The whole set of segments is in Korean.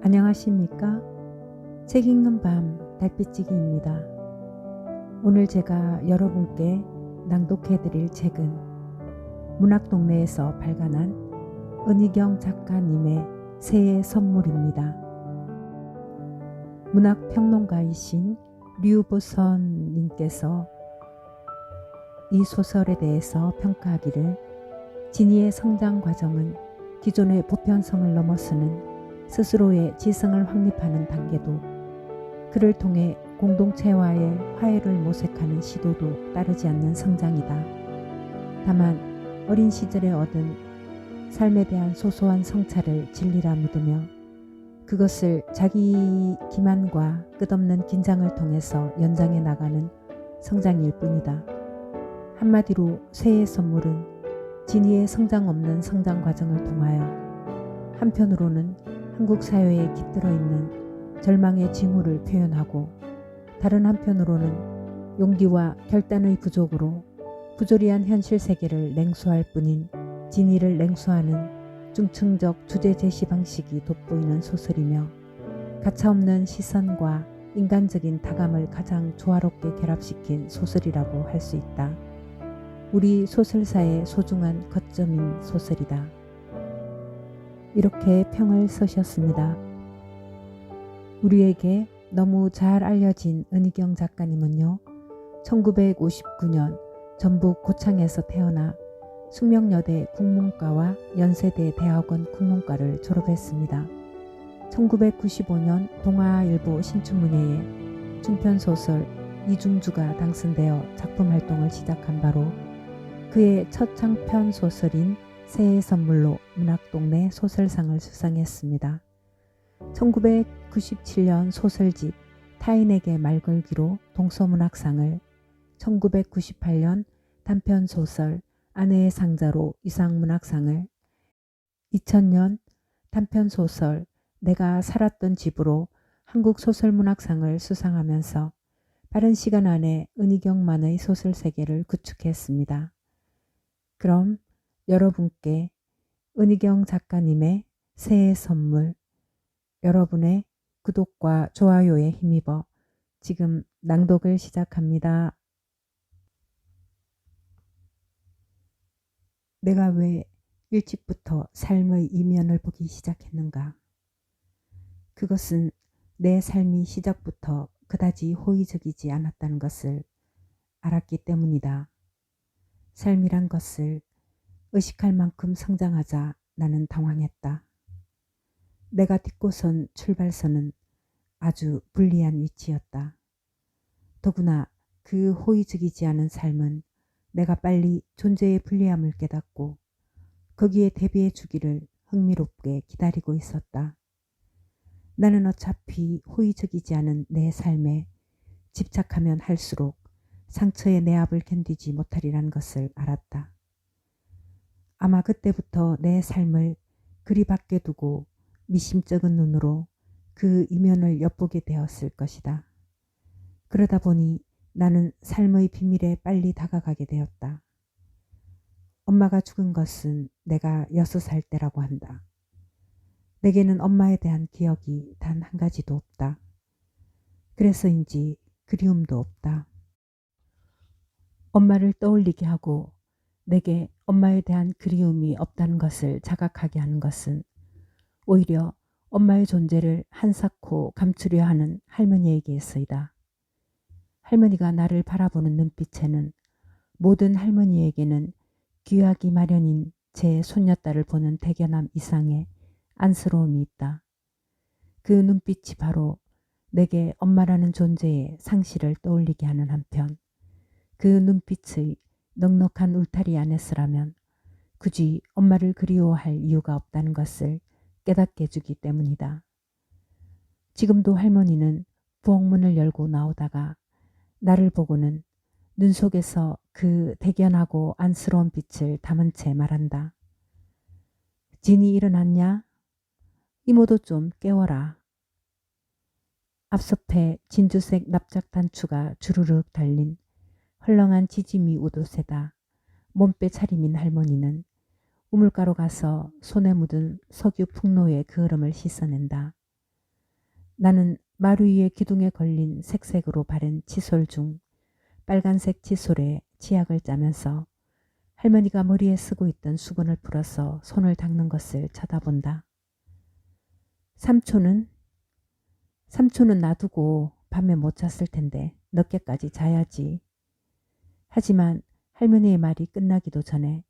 안녕하십니까? 책 읽는 밤 달빛지기입니다. 오늘 제가 여러분께 낭독해드릴 책은 문학동네에서 발간한 은희경 작가님의 새해 선물입니다. 문학평론가이신 류보선님께서 이 소설에 대해서 평가하기를 진이의 성장 과정은 기존의 보편성을 넘어서는 스스로의 지성을 확립하는 단계도 그를 통해 공동체와의 화해를 모색하는 시도도 따르지 않는 성장이다. 다만 어린 시절에 얻은 삶에 대한 소소한 성찰을 진리라 믿으며 그것을 자기 기만과 끝없는 긴장을 통해서 연장해 나가는 성장일 뿐이다. 한마디로 새해 선물은 진이의 성장 없는 성장 과정을 통하여 한편으로는 한국 사회에 깃들어 있는 절망의 징후를 표현하고 다른 한편으로는 용기와 결단의 부족으로 부조리한 현실 세계를 냉소할 뿐인 진이를 냉소하는 중층적 주제 제시 방식이 돋보이는 소설이며 가차없는 시선과 인간적인 다감을 가장 조화롭게 결합시킨 소설이라고 할 수 있다. 우리 소설사의 소중한 거점인 소설이다. 이렇게 평을 쓰셨습니다. 우리에게 너무 잘 알려진 은희경 작가님은요, 1959년 전북 고창에서 태어나 숙명여대 국문과와 연세대 대학원 국문과를 졸업했습니다. 1995년 동아일보 신춘문예에 중편소설 이중주가 당선되어 작품 활동을 시작한 바로 그의 첫 장편 소설인 새해 선물로 문학동네 소설상을 수상했습니다. 1997년 소설집 타인에게 말 걸기로 동서문학상을, 1998년 단편소설 아내의 상자로 유상문학상을, 2000년 단편소설 내가 살았던 집으로 한국소설문학상을 수상하면서 빠른 시간 안에 은희경만의 소설 세계를 구축했습니다. 그럼 여러분께 은희경 작가님의 새해 선물, 여러분의 구독과 좋아요에 힘입어 지금 낭독을 시작합니다. 내가 왜 일찍부터 삶의 이면을 보기 시작했는가? 그것은 내 삶이 시작부터 그다지 호의적이지 않았다는 것을 알았기 때문이다. 삶이란 것을 의식할 만큼 성장하자 나는 당황했다. 내가 딛고선 출발선은 아주 불리한 위치였다. 더구나 그 호의적이지 않은 삶은 내가 빨리 존재의 불리함을 깨닫고 거기에 대비해 주기를 흥미롭게 기다리고 있었다. 나는 어차피 호의적이지 않은 내 삶에 집착하면 할수록 상처의 내압을 견디지 못하리란 것을 알았다. 아마 그때부터 내 삶을 그리 밖에 두고 미심쩍은 눈으로 그 이면을 엿보게 되었을 것이다. 그러다 보니 나는 삶의 비밀에 빨리 다가가게 되었다. 엄마가 죽은 것은 내가 6살 때라고 한다. 내게는 엄마에 대한 기억이 단 한 가지도 없다. 그래서인지 그리움도 없다. 엄마를 떠올리게 하고 내게 엄마에 대한 그리움이 없다는 것을 자각하게 하는 것은 오히려 엄마의 존재를 한사코 감추려 하는 할머니에게서이다. 할머니가 나를 바라보는 눈빛에는 모든 할머니에게는 귀하기 마련인 제 손녀딸을 보는 대견함 이상의 안쓰러움이 있다. 그 눈빛이 바로 내게 엄마라는 존재의 상실을 떠올리게 하는 한편 그 눈빛의 넉넉한 울타리 안에서라면 굳이 엄마를 그리워할 이유가 없다는 것을 깨닫게 해주기 때문이다. 지금도 할머니는 부엌문을 열고 나오다가 나를 보고는 눈 속에서 그 대견하고 안쓰러운 빛을 담은 채 말한다. 진이 일어났냐? 이모도 좀 깨워라. 앞섭에 진주색 납작 단추가 주르륵 달린 헐렁한 지짐이 우도새다 몸빼 차림인 할머니는 우물가로 가서 손에 묻은 석유 풍로의 그 흐름을 씻어낸다. 나는 마루 위에 기둥에 걸린 색색으로 바른 칫솔 중 빨간색 칫솔에 치약을 짜면서 할머니가 머리에 쓰고 있던 수건을 풀어서 손을 닦는 것을 쳐다본다. 삼촌은? 삼촌은 놔두고 밤에 못 잤을 텐데 늦게까지 자야지. 하지만 할머니의 말이 끝나기도 전에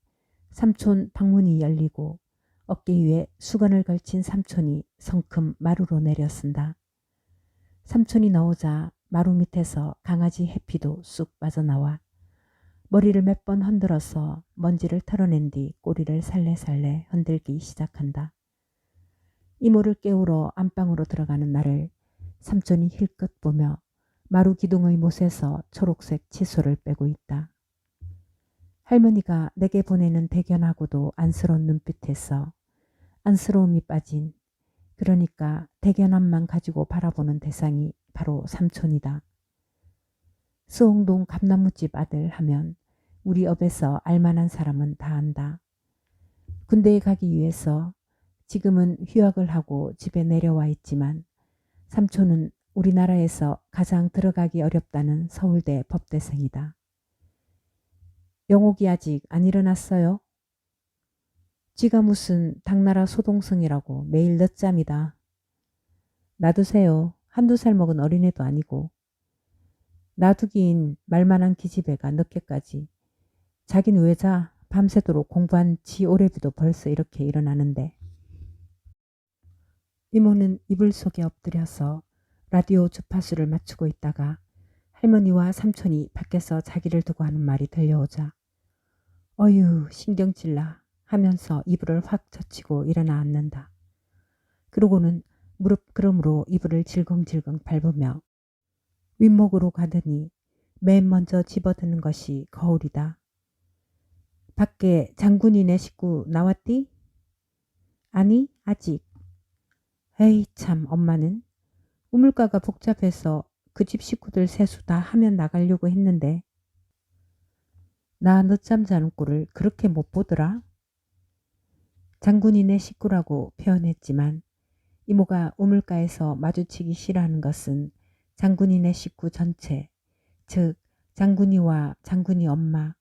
삼촌 방문이 열리고 어깨 위에 수건을 걸친 삼촌이 성큼 마루로 내려쓴다. 삼촌이 나오자 마루 밑에서 강아지 해피도 쑥 빠져나와 머리를 몇 번 흔들어서 먼지를 털어낸 뒤 꼬리를 살래살래 흔들기 시작한다. 이모를 깨우러 안방으로 들어가는 나를 삼촌이 힐끗 보며 마루 기둥의 못에서 초록색 칫솔을 빼고 있다. 할머니가 내게 보내는 대견하고도 안쓰러운 눈빛에서 안쓰러움이 빠진, 그러니까 대견함만 가지고 바라보는 대상이 바로 삼촌이다. 수홍동 감나무집 아들 하면 우리 업에서 알만한 사람은 다 안다. 군대에 가기 위해서 지금은 휴학을 하고 집에 내려와 있지만 삼촌은 우리나라에서 가장 들어가기 어렵다는 서울대 법대생이다. 영옥이 아직 안 일어났어요? 지가 무슨 당나라 소동성이라고 매일 늦잠이다. 놔두세요. 한두 살 먹은 어린애도 아니고. 놔두긴 말만한 기집애가 늦게까지. 자긴 왜 자? 밤새도록 공부한 지 오래비도 벌써 이렇게 일어나는데. 이모는 이불 속에 엎드려서 라디오 주파수를 맞추고 있다가 할머니와 삼촌이 밖에서 자기를 두고 하는 말이 들려오자 어휴 신경질나 하면서 이불을 확 젖히고 일어나 앉는다. 그러고는 무릎 그름으로 이불을 질겅질겅 밟으며 윗목으로 가더니 맨 먼저 집어드는 것이 거울이다. 밖에 장군이네 식구 나왔디? 아니 아직. 에이 참 엄마는 우물가가 복잡해서 그 집 식구들 세수 다 하면 나가려고 했는데 나 늦잠 자는 꼴을 그렇게 못 보더라. 장군이네 식구라고 표현했지만 이모가 우물가에서 마주치기 싫어하는 것은 장군이네 식구 전체, 즉 장군이와 장군이 엄마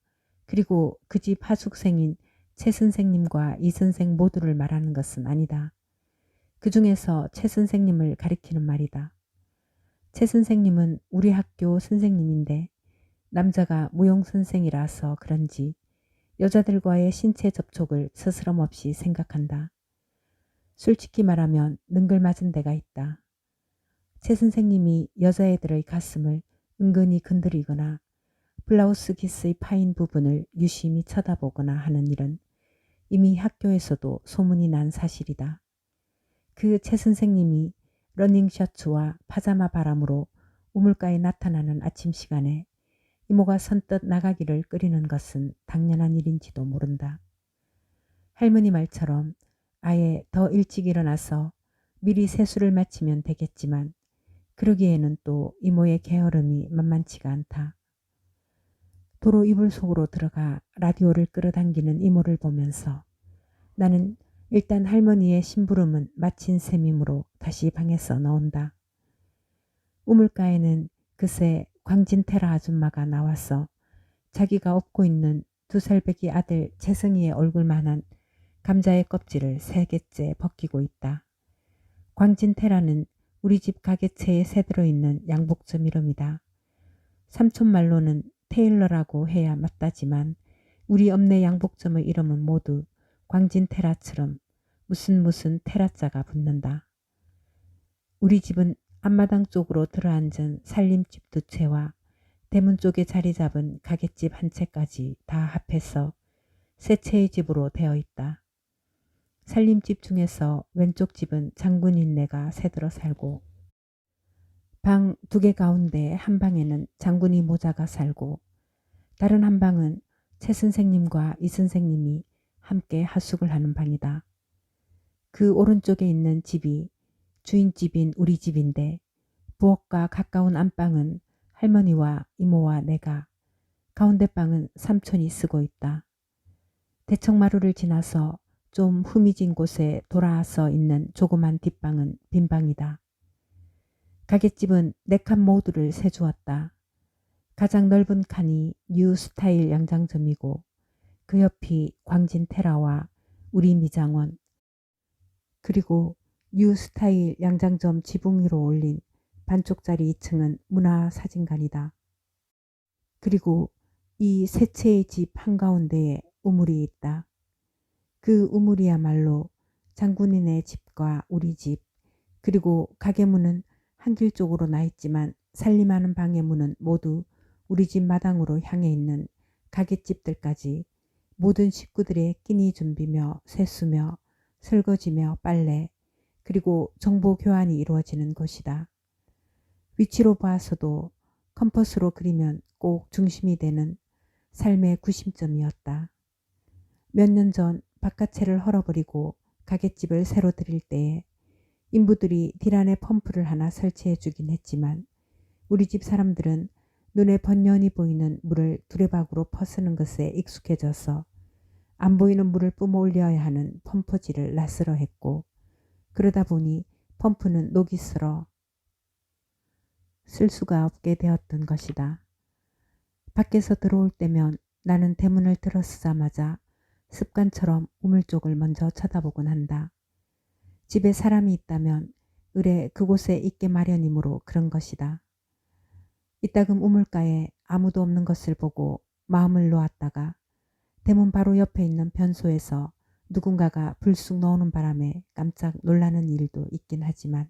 그리고 그 집 하숙생인 최 선생님과 이 선생 모두를 말하는 것은 아니다. 그 중에서 최 선생님을 가리키는 말이다. 최 선생님은 우리 학교 선생님인데 남자가 무용 선생이라서 그런지 여자들과의 신체 접촉을 스스럼없이 생각한다. 솔직히 말하면 능글맞은 데가 있다. 최 선생님이 여자애들의 가슴을 은근히 건드리거나 블라우스 기스의 파인 부분을 유심히 쳐다보거나 하는 일은 이미 학교에서도 소문이 난 사실이다. 그 최 선생님이 러닝 셔츠와 파자마 바람으로 우물가에 나타나는 아침 시간에 이모가 선뜻 나가기를 끓이는 것은 당연한 일인지도 모른다. 할머니 말처럼 아예 더 일찍 일어나서 미리 세수를 마치면 되겠지만 그러기에는 또 이모의 게으름이 만만치가 않다. 도로 이불 속으로 들어가 라디오를 끌어당기는 이모를 보면서 나는 일단 할머니의 심부름은 마친 셈이므로 다시 방에서 나온다. 우물가에는 그새 광진테라 아줌마가 나와서 자기가 업고 있는 2살배기 아들 재성이의 얼굴만한 감자의 껍질을 3개째 벗기고 있다. 광진테라는 우리 집 가게채에 새들어 있는 양복점 이름이다. 삼촌 말로는 테일러라고 해야 맞다지만 우리 읍내 양복점의 이름은 모두 광진테라처럼 무슨 테라자가 붙는다. 우리 집은 앞마당 쪽으로 들어앉은 살림집 2채와 대문 쪽에 자리 잡은 가게집 1채까지 다 합해서 3채의 집으로 되어 있다. 살림집 중에서 왼쪽 집은 장군인네가 새들어 살고 방 2개 가운데 한 방에는 장군이 모자가 살고 다른 한 방은 최 선생님과 이 선생님이 함께 하숙을 하는 방이다. 그 오른쪽에 있는 집이 주인집인 우리 집인데 부엌과 가까운 안방은 할머니와 이모와 내가, 가운데 방은 삼촌이 쓰고 있다. 대청마루를 지나서 좀 후미진 곳에 돌아서 있는 조그만 뒷방은 빈방이다. 가게집은 네 칸 모두를 세주었다. 가장 넓은 칸이 뉴 스타일 양장점이고 그 옆이 광진 테라와 우리 미장원, 그리고 뉴 스타일 양장점 지붕 위로 올린 반쪽짜리 2층은 문화사진관이다. 그리고 이 세 채의 집 한가운데에 우물이 있다. 그 우물이야말로 장군인의 집과 우리 집, 그리고 가게 문은 한길 쪽으로 나 있지만 살림하는 방의 문은 모두 우리 집 마당으로 향해 있는 가게집들까지 모든 식구들의 끼니 준비며 세수며 설거지며 빨래, 그리고 정보 교환이 이루어지는 곳이다. 위치로 봐서도 컴퍼스로 그리면 꼭 중심이 되는 삶의 구심점이었다. 몇 년 전 바깥채를 헐어버리고 가게집을 새로 들일 때에 인부들이 딜안에 펌프를 하나 설치해 주긴 했지만 우리 집 사람들은 눈에 번연히 보이는 물을 두레박으로 퍼쓰는 것에 익숙해져서 안 보이는 물을 뿜어 올려야 하는 펌프질을 낯설어 했고, 그러다 보니 펌프는 녹이 슬어 쓸 수가 없게 되었던 것이다. 밖에서 들어올 때면 나는 대문을 들어서자마자 습관처럼 우물 쪽을 먼저 쳐다보곤 한다. 집에 사람이 있다면 의뢰 그곳에 있게 마련이므로 그런 것이다. 이따금 우물가에 아무도 없는 것을 보고 마음을 놓았다가 대문 바로 옆에 있는 변소에서 누군가가 불쑥 넣오는 바람에 깜짝 놀라는 일도 있긴 하지만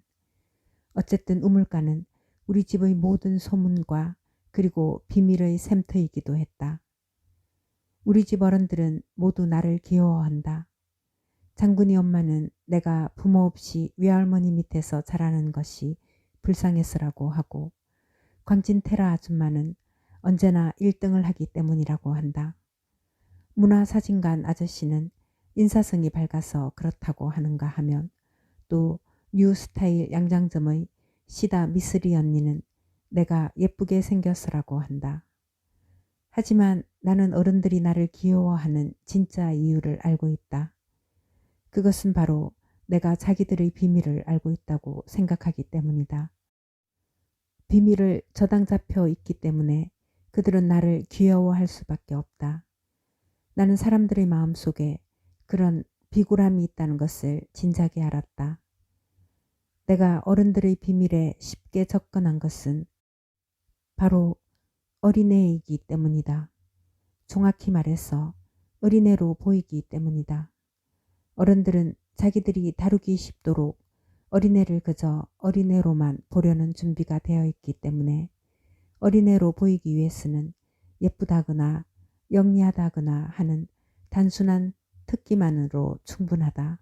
어쨌든 우물가는 우리 집의 모든 소문과 그리고 비밀의 샘터이기도 했다. 우리 집 어른들은 모두 나를 귀여워한다. 장군이 엄마는 내가 부모 없이 외할머니 밑에서 자라는 것이 불쌍해서라고 하고, 광진테라 아줌마는 언제나 1등을 하기 때문이라고 한다. 문화사진관 아저씨는 인사성이 밝아서 그렇다고 하는가 하면, 또 뉴스타일 양장점의 시다 미스리 언니는 내가 예쁘게 생겼으라고 한다. 하지만 나는 어른들이 나를 귀여워하는 진짜 이유를 알고 있다. 그것은 바로 내가 자기들의 비밀을 알고 있다고 생각하기 때문이다. 비밀을 저당 잡혀 있기 때문에 그들은 나를 귀여워할 수밖에 없다. 나는 사람들의 마음속에 그런 비굴함이 있다는 것을 진작에 알았다. 내가 어른들의 비밀에 쉽게 접근한 것은 바로 어린애이기 때문이다. 정확히 말해서 어린애로 보이기 때문이다. 어른들은 자기들이 다루기 쉽도록 어린애를 그저 어린애로만 보려는 준비가 되어 있기 때문에 어린애로 보이기 위해서는 예쁘다거나 영리하다거나 하는 단순한 특기만으로 충분하다.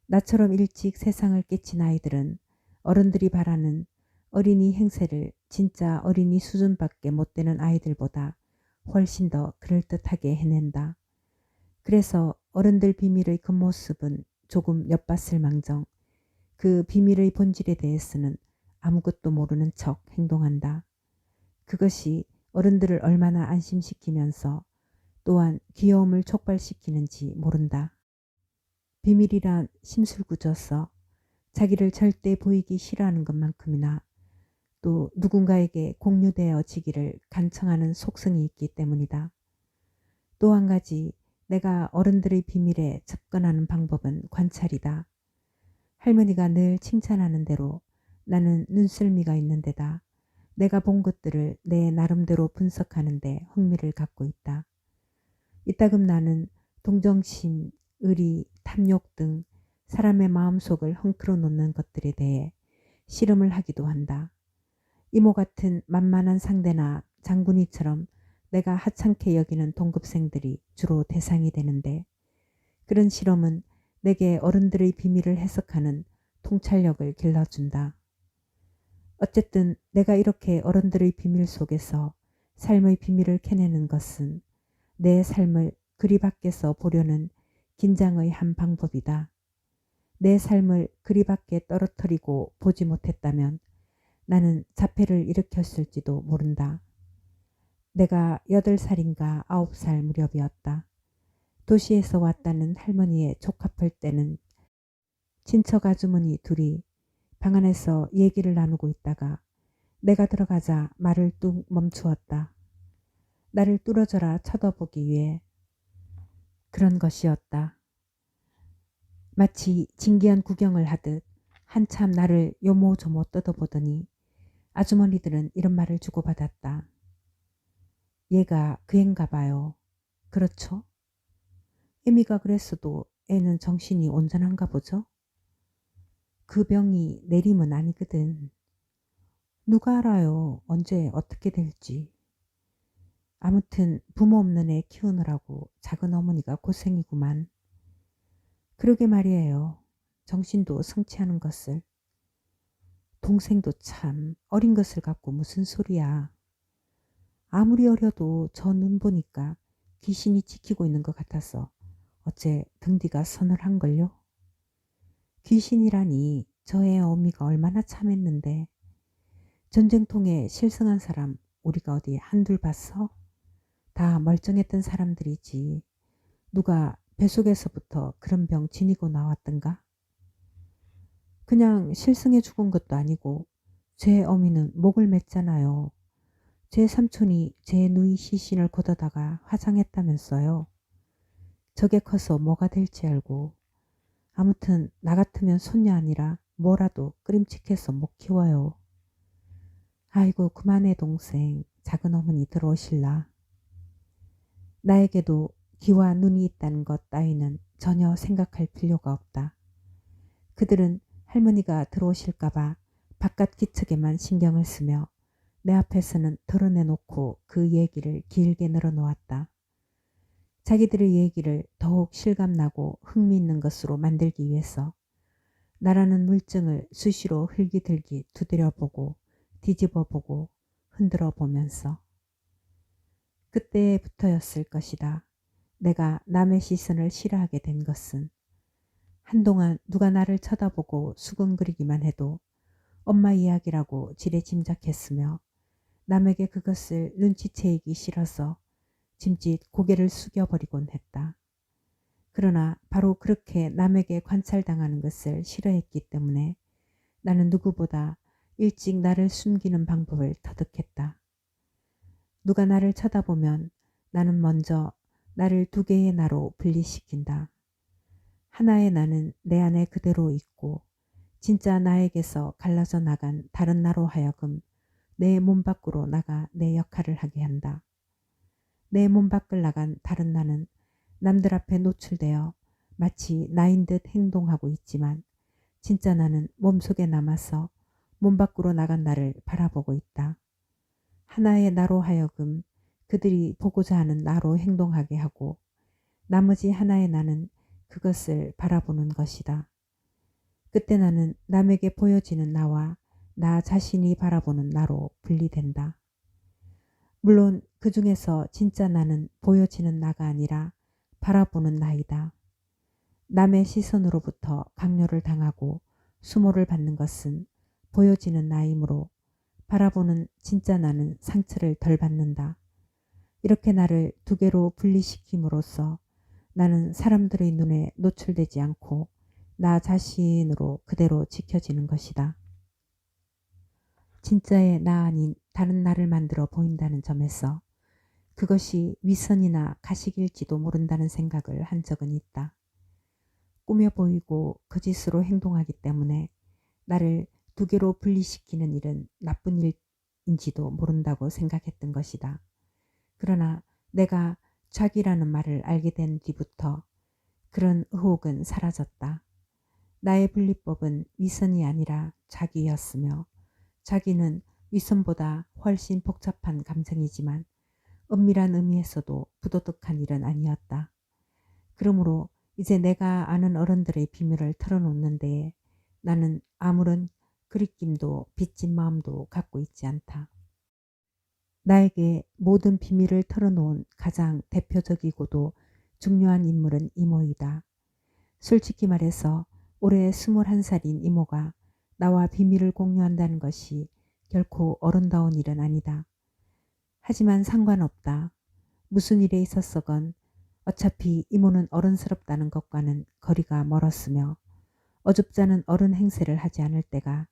나처럼 일찍 세상을 깨친 아이들은 어른들이 바라는 어린이 행세를 진짜 어린이 수준밖에 못 되는 아이들보다 훨씬 더 그럴듯하게 해낸다. 그래서 어른들 비밀의 겉모습은 조금 엿봤을 망정 그 비밀의 본질에 대해서는 아무것도 모르는 척 행동한다. 그것이 어른들을 얼마나 안심시키면서 또한 귀여움을 촉발시키는지 모른다. 비밀이란 심술궂어서 자기를 절대 보이기 싫어하는 것만큼이나 또 누군가에게 공유되어지기를 간청하는 속성이 있기 때문이다. 또 한 가지 내가 어른들의 비밀에 접근하는 방법은 관찰이다. 할머니가 늘 칭찬하는 대로 나는 눈썰미가 있는 데다 내가 본 것들을 내 나름대로 분석하는 데 흥미를 갖고 있다. 이따금 나는 동정심, 의리, 탐욕 등 사람의 마음속을 헝클어 놓는 것들에 대해 실험을 하기도 한다. 이모 같은 만만한 상대나 장군이처럼 내가 하찮게 여기는 동급생들이 주로 대상이 되는데 그런 실험은 내게 어른들의 비밀을 해석하는 통찰력을 길러준다. 어쨌든 내가 이렇게 어른들의 비밀 속에서 삶의 비밀을 캐내는 것은 내 삶을 그리 밖에서 보려는 긴장의 한 방법이다. 내 삶을 그리 밖에 떨어뜨리고 보지 못했다면 나는 자폐를 일으켰을지도 모른다. 내가 8살인가 9살 무렵이었다. 도시에서 왔다는 할머니의 족합할 때는 친척 아주머니 둘이 방 안에서 얘기를 나누고 있다가 내가 들어가자 말을 뚝 멈추었다. 나를 뚫어져라 쳐다보기 위해 그런 것이었다. 마치 진기한 구경을 하듯 한참 나를 요모조모 뜯어보더니 아주머니들은 이런 말을 주고받았다. 얘가 그 앤가 봐요. 그렇죠? 애미가 그랬어도 애는 정신이 온전한가 보죠? 그 병이 내림은 아니거든. 누가 알아요. 언제 어떻게 될지. 아무튼 부모 없는 애 키우느라고 작은 어머니가 고생이구만. 그러게 말이에요. 정신도 성취하는 것을. 동생도 참 어린 것을 갖고 무슨 소리야. 아무리 어려도 저 눈 보니까 귀신이 지키고 있는 것 같아서 어째 등 뒤가 서늘한걸요. 귀신이라니 저의 어미가 얼마나 참했는데. 전쟁통에 실성한 사람 우리가 어디 한둘 봤어? 다 멀쩡했던 사람들이지. 누가 뱃속에서부터 그런 병 지니고 나왔던가? 그냥 실성해 죽은 것도 아니고 제 어미는 목을 맸잖아요. 제 삼촌이 제 누이 시신을 걷어다가 화장했다면서요. 저게 커서 뭐가 될지 알고. 아무튼 나 같으면 손녀 아니라 뭐라도 끄림칙해서 못 키워요. 아이고 그만해 동생. 작은 어머니 들어오실라. 나에게도 귀와 눈이 있다는 것 따위는 전혀 생각할 필요가 없다. 그들은 할머니가 들어오실까봐 바깥 기척에만 신경을 쓰며 내 앞에서는 털어내놓고 그 얘기를 길게 늘어놓았다. 자기들의 얘기를 더욱 실감나고 흥미있는 것으로 만들기 위해서 나라는 물증을 수시로 흘기들기 두드려보고 뒤집어보고 흔들어보면서 그때부터였을 것이다. 내가 남의 시선을 싫어하게 된 것은. 한동안 누가 나를 쳐다보고 수근거리기만 해도 엄마 이야기라고 지레 짐작했으며 남에게 그것을 눈치채이기 싫어서 짐짓 고개를 숙여버리곤 했다. 그러나 바로 그렇게 남에게 관찰당하는 것을 싫어했기 때문에 나는 누구보다 일찍 나를 숨기는 방법을 터득했다. 누가 나를 쳐다보면 나는 먼저 나를 두 개의 나로 분리시킨다. 하나의 나는 내 안에 그대로 있고 진짜 나에게서 갈라져 나간 다른 나로 하여금 내 몸 밖으로 나가 내 역할을 하게 한다. 내 몸 밖을 나간 다른 나는 남들 앞에 노출되어 마치 나인 듯 행동하고 있지만 진짜 나는 몸속에 남아서 몸 밖으로 나간 나를 바라보고 있다. 하나의 나로 하여금 그들이 보고자 하는 나로 행동하게 하고 나머지 하나의 나는 그것을 바라보는 것이다. 그때 나는 남에게 보여지는 나와 나 자신이 바라보는 나로 분리된다. 물론 그 중에서 진짜 나는 보여지는 나가 아니라 바라보는 나이다. 남의 시선으로부터 강요를 당하고 수모를 받는 것은 보여지는 나이므로 바라보는 진짜 나는 상처를 덜 받는다. 이렇게 나를 두 개로 분리시킴으로써 나는 사람들의 눈에 노출되지 않고 나 자신으로 그대로 지켜지는 것이다. 진짜의 나 아닌 다른 나를 만들어 보인다는 점에서 그것이 위선이나 가식일지도 모른다는 생각을 한 적은 있다. 꾸며 보이고 거짓으로 행동하기 때문에 나를 두 개로 분리시키는 일은 나쁜 일인지도 모른다고 생각했던 것이다. 그러나 내가 자기라는 말을 알게 된 뒤부터 그런 의혹은 사라졌다. 나의 분리법은 위선이 아니라 자기였으며 자기는 위선보다 훨씬 복잡한 감정이지만 은밀한 의미에서도 부도덕한 일은 아니었다. 그러므로 이제 내가 아는 어른들의 비밀을 털어놓는 데에 나는 아무런 그리낌도 빚진 마음도 갖고 있지 않다. 나에게 모든 비밀을 털어놓은 가장 대표적이고도 중요한 인물은 이모이다. 솔직히 말해서 올해 21살인 이모가 나와 비밀을 공유한다는 것이 결코 어른다운 일은 아니다. 하지만 상관없다. 무슨 일에 있었어건 어차피 이모는 어른스럽다는 것과는 거리가 멀었으며 어줍잖은 어른 행세를 하지 않을 때가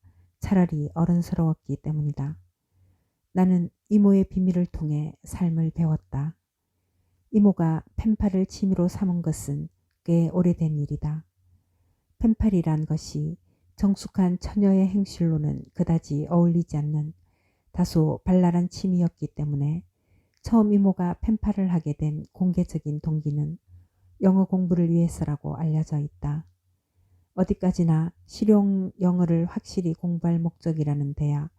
차라리 어른스러웠기 때문이다. 나는 이모의 비밀을 통해 삶을 배웠다. 이모가 펜팔을 취미로 삼은 것은 꽤 오래된 일이다. 펜팔이란 것이 정숙한 처녀의 행실로는 그다지 어울리지 않는 다소 발랄한 취미였기 때문에 처음 이모가 펜팔을 하게 된 공개적인 동기는 영어 공부를 위해서라고 알려져 있다. 어디까지나 실용 영어를 확실히 공부할 목적이라는 데야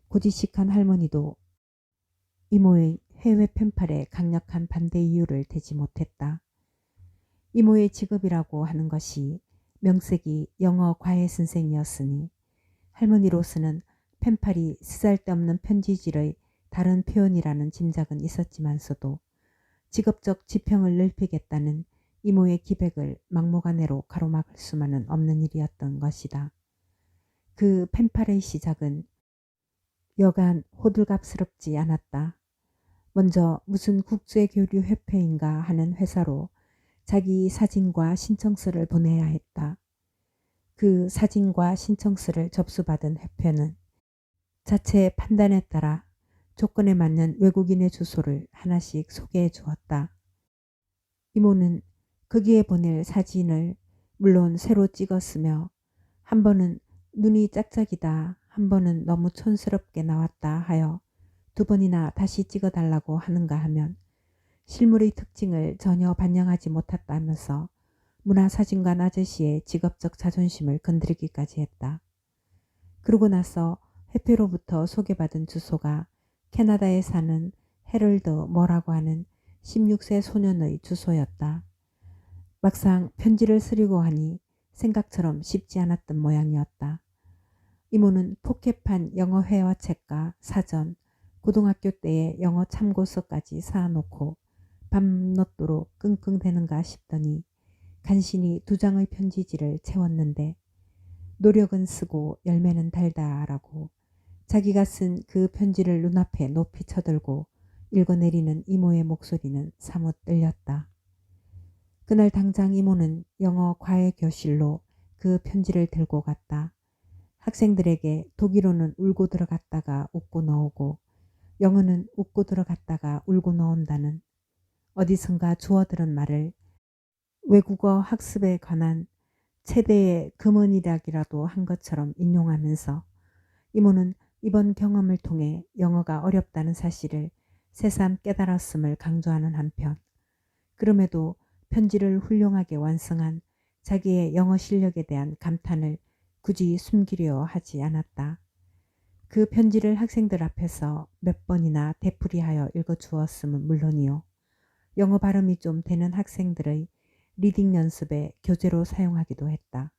고지식한 할머니도 이모의 해외 펜팔에 강력한 반대 이유를 대지 못했다. 이모의 직업이라고 하는 것이 명색이 영어 과외 선생이었으니 할머니로서는 펜팔이 쓰잘데없는 편지질의 다른 표현이라는 짐작은 있었지만서도 직업적 지평을 넓히겠다는 이모의 기백을 막무가내로 가로막을 수만은 없는 일이었던 것이다. 그 펜팔의 시작은 여간 호들갑스럽지 않았다. 먼저 무슨 국제교류협회인가 하는 회사로 자기 사진과 신청서를 보내야 했다. 그 사진과 신청서를 접수받은 협회는 자체 판단에 따라 조건에 맞는 외국인의 주소를 하나씩 소개해 주었다. 이모는 거기에 보낼 사진을 물론 새로 찍었으며 한 번은 눈이 짝짝이다, 한 번은 너무 촌스럽게 나왔다 하여 두 번이나 다시 찍어달라고 하는가 하면 실물의 특징을 전혀 반영하지 못했다면서 문화사진관 아저씨의 직업적 자존심을 건드리기까지 했다. 그러고 나서 협회로부터 소개받은 주소가 캐나다에 사는 헤럴드 뭐라고 하는 16세 소년의 주소였다. 막상 편지를 쓰려고 하니 생각처럼 쉽지 않았던 모양이었다. 이모는 포켓판 영어 회화책과 사전, 고등학교 때의 영어 참고서까지 사놓고 밤낮도록 끙끙대는가 싶더니 간신히 2장의 편지지를 채웠는데 노력은 쓰고 열매는 달다라고 자기가 쓴 그 편지를 눈앞에 높이 쳐들고 읽어내리는 이모의 목소리는 사뭇 떨렸다. 그날 당장 이모는 영어 과외 교실로 그 편지를 들고 갔다. 학생들에게 독일어는 울고 들어갔다가 웃고 나오고 영어는 웃고 들어갔다가 울고 나온다는 어디선가 주워들은 말을 외국어 학습에 관한 최대의 금언이라기라도 한 것처럼 인용하면서 이모는 이번 경험을 통해 영어가 어렵다는 사실을 새삼 깨달았음을 강조하는 한편 그럼에도 편지를 훌륭하게 완성한 자기의 영어 실력에 대한 감탄을 굳이 숨기려 하지 않았다. 그 편지를 학생들 앞에서 몇 번이나 되풀이하여 읽어주었음은 물론이요. 영어 발음이 좀 되는 학생들의 리딩 연습에 교재로 사용하기도 했다.